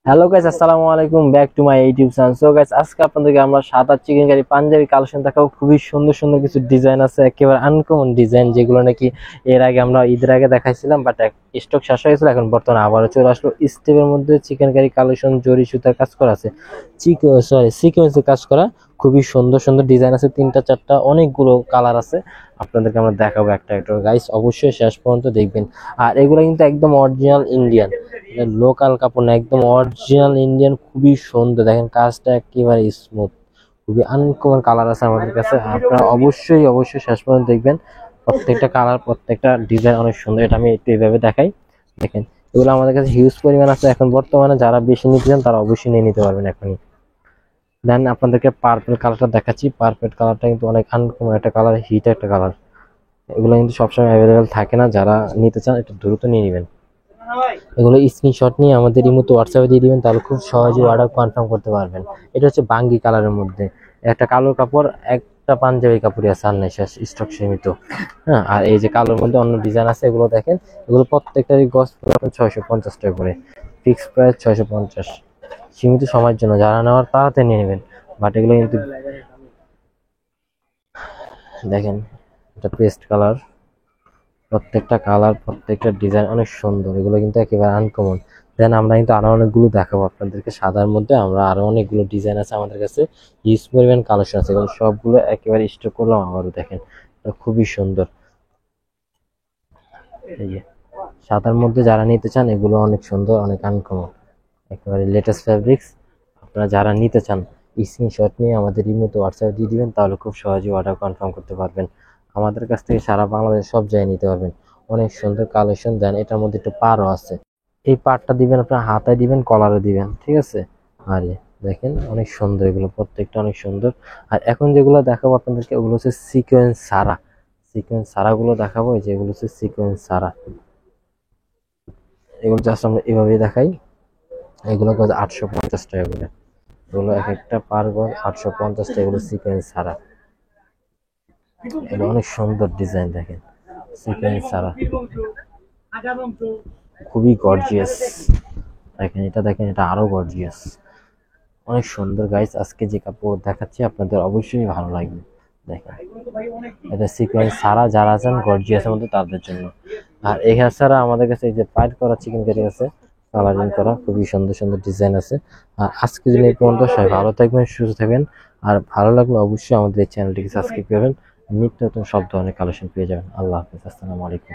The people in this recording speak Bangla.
হ্যালো গাইস, আসসালামু আলাইকুম, back to my YouTube channel. So guys, আজকে আপনাদেরকে আমরা সাদা চিকেন কারি পাঞ্জাবি কালেকশন দেখাবো। খুবই সুন্দর সুন্দর কিছু ডিজাইন আছে, একেবারে আনকমন ডিজাইন, যেগুলো নাকি এর আগে আমরা ঈদের আগে দেখাইছিলাম, বাট স্টক শেষ হয়ে গেছিল। এখন বর্তমানে আবারও চলে আসলো। স্টেপের মধ্যে চিকেন কারি কালেকশন, জরি সুতার কাজ করা আছে, সিকোয়েন্সের কাজ করা। খুবই সুন্দর সুন্দর ডিজাইন আছে, তিনটা চারটা অনেকগুলো কালার আছে। আপনাদেরকে আমরা দেখাবো একটা একটা গাইস, অবশ্যই শেষ পর্যন্ত দেখবেন। আর এগুলো কিন্তু একদম অরিজিনাল ইন্ডিয়ান, লোকাল কাপড় না, একদম অরিজিনাল ইন্ডিয়ান। খুবই সুন্দর, দেখেন কাজটা একেবারে স্মুথ, খুবই আনকমন কালার আছে আমাদের কাছে। আপনারা অবশ্যই অবশ্যই শেষ পর্যন্ত দেখবেন। প্রত্যেকটা কালার, প্রত্যেকটা ডিজাইন অনেক সুন্দর। এটা আমি একটু এইভাবে দেখাই, দেখেন। এগুলো আমাদের কাছে হিউজ পরিমাণ আছে এখন বর্তমানে। যারা বেশি নিতে চান তারা অবশ্যই নিয়ে নিতে পারবেন এখনই। দেন আপনাদেরকে পার্পল কালারটা দেখাচ্ছি। পার্পল কালারটা কিন্তু অনেক আনকমন একটা কালার, হিট একটা কালার। এগুলো কিন্তু সবসময় অ্যাভেলেবেল থাকে না, যারা নিতে চান একটু দ্রুত নিয়ে নেবেন। এগুলো স্ক্রিনশট নিয়ে আমাদের এই মতো হোয়াটসঅ্যাপে দিয়ে দিবেন, তাহলে খুব সহজে অর্ডার কনফার্ম করতে পারবেন। এটা হচ্ছে বাঙ্গি কালারের মধ্যে একটা কালো কাপড়, একটা পাঞ্জাবি কাপড়ই আছে, আর নাই, শেষ, স্টক সীমিত। হ্যাঁ, আর এই যে কালোর মধ্যে অন্য ডিজাইন আছে, এগুলো দেখেন। এগুলো প্রত্যেকটারই গজ 650 টাকা করে, ফিক্স প্রাইস 650, সীমিত সময়ের জন্য। যারা নেওয়ার তাড়াতাড়ি নিয়ে নেবেন। বাট এগুলো কিন্তু দেখেন, এটা পেস্ট কালার, প্রত্যেকটা কালার, প্রত্যেকটা ডিজাইন অনেক সুন্দর। এগুলো কিন্তু একেবারে আনকমন। দেন আমরা কিন্তু আরো অনেকগুলো দেখাবো আপনাদেরকে। সাদার মধ্যে আমরা আরো অনেকগুলো ডিজাইন আছে আমাদের কাছে, হিউজ পরিমাণ কালেকশন আছে। এগুলো সবগুলো একেবারে স্টক করলাম আবারও, দেখেন এটা খুবই সুন্দর। এই যে সাদার মধ্যে যারা নিতে চান, এগুলো অনেক সুন্দর, অনেক আনকমন, একেবারে লেটেস্ট ফ্যাব্রিক্স। আপনারা যারা নিতে চান স্ক্রিনশট নিয়ে আমাদের ইমোতে হোয়াটসঅ্যাপে দিয়ে দিবেন, তাহলে খুব সহজেই অর্ডার কনফার্ম করতে পারবেন। আমাদের কাছ থেকে সারা বাংলাদেশ সব জায়গায় নিতে পারবেন। অনেক সুন্দর কালেকশন। দেন এটার মধ্যে একটু পাড়ও আছে। এই পাড়টা দিবেন আপনার হাতায় দিবেন, কলারে দিবেন, ঠিক আছে। আর দেখেন অনেক সুন্দর, এগুলো প্রত্যেকটা অনেক সুন্দর। আর এখন যেগুলো দেখাবো আপনাদেরকে, ওগুলো হচ্ছে সিকোয়েন্স সারা। সিকোয়েন্স সারাগুলো দেখাবো, এই যে এগুলো হচ্ছে সিকোয়েন্স সারা। এগুলো জাস্ট আমরা এভাবেই দেখাই। এগুলো 850 টাকা করে। এগুলো এক একটা পার গজ 850 টাকা, এগুলো সিকোয়েন্স ছাড়া। এগুলো অনেক সুন্দর ডিজাইন, দেখেন সিকোয়েন্স ছাড়া, খুবই গর্জিয়াস। দেখেন এটা, দেখেন এটা আরো গর্জিয়াস, অনেক সুন্দর গাইস। আজকে যে কাপড় দেখাচ্ছি আপনাদের অবশ্যই ভালো লাগবে। দেখেন এটা সিকোয়েন্স ছাড়া, যারা আছেন গর্জিয়াসের মধ্যে তাদের জন্য। আর এছাড়া আমাদের কাছে এই যে পাইট করা চিকেন কারি আছে, কালারিং করা, খুবই সুন্দর সুন্দর ডিজাইন আছে। আর আজকে দিন এই পর্যন্ত। সবাই ভালো থাকবেন, সুস্থ থাকবেন। আর ভালো লাগলে অবশ্যই আমাদের এই চ্যানেলটিকে সাবস্ক্রাইব করবেন। নিত্য নতুন সব ধরনের কালেকশন পেয়ে যাবেন। আল্লাহ হাফেজ, আসসালামু আলাইকুম।